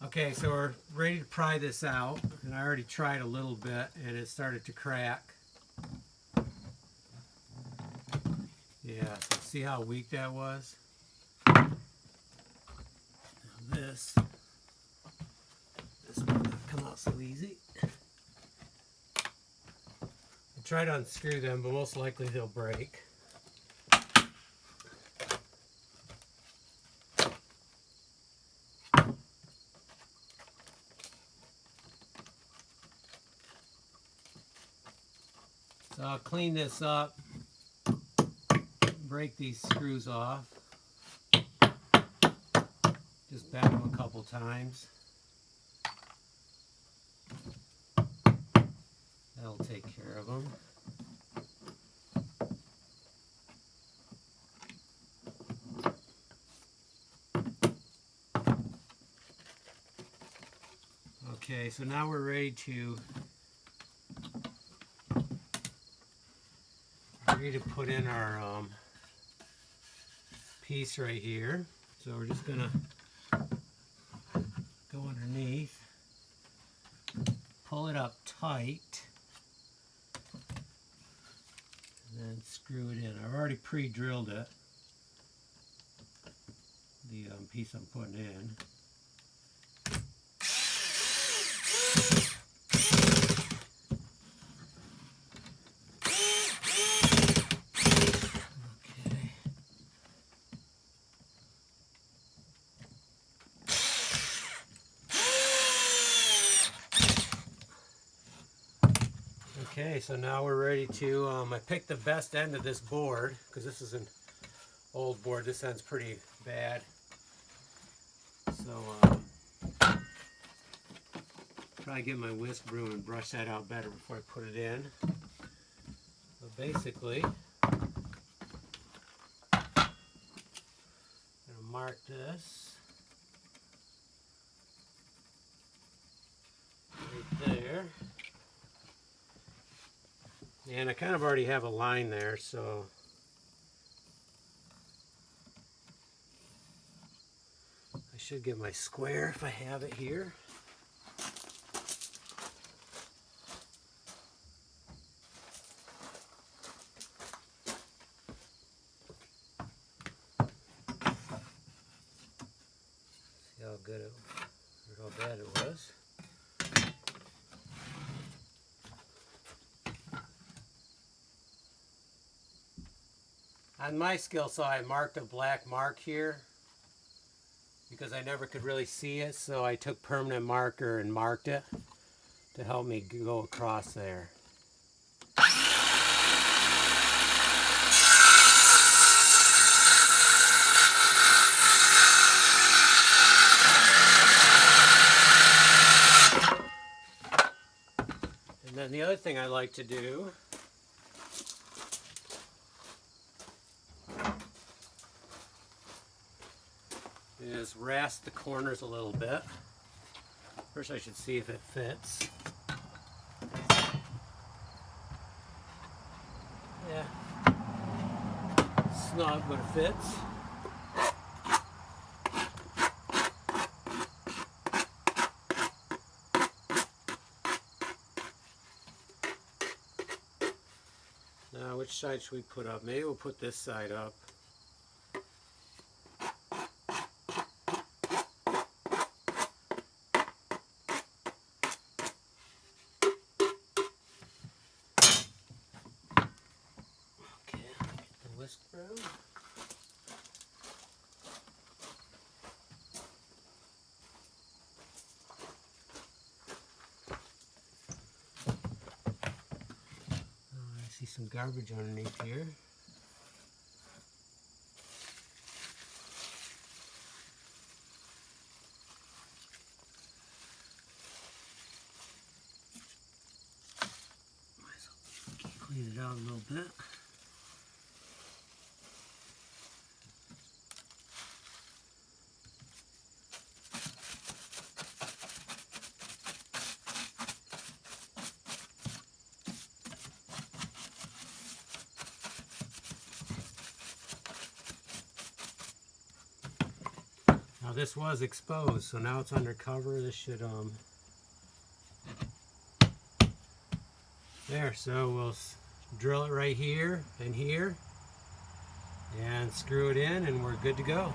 Okay, so we're ready to pry this out, and I already tried a little bit and it started to crack. Yeah, so see how weak that was? Now this will not come out so easy. I try to unscrew them, but most likely they'll break. So I'll clean this up, break these screws off, just bend them a couple times. That'll take care of them. Okay, so now we're ready to put in our piece right here. So we're just gonna go underneath, pull it up tight, and then screw it in. I've already pre-drilled it, the piece I'm putting in. Okay, so now we're ready to, I picked the best end of this board, because this is an old board. This end's pretty bad. So, try to get my whisk broom and brush that out better before I put it in. But basically, I'm going to mark this right there. And I kind of already have a line there, so I should get my square if I have it here. See how good it, or how bad it was. On my skill saw, I marked a black mark here because I never could really see it, so I took permanent marker and marked it to help me go across there. And then the other thing I like to do is rasp the corners a little bit. First I should see if it fits. Yeah, snug, but it fits. Now which side should we put up? Maybe we'll put this side up. Whisk broom. I see some garbage underneath here. Clean it out a little bit. this was exposed, so now it's undercover. This should there. So we'll drill it right here and here, and screw it in, and we're good to go.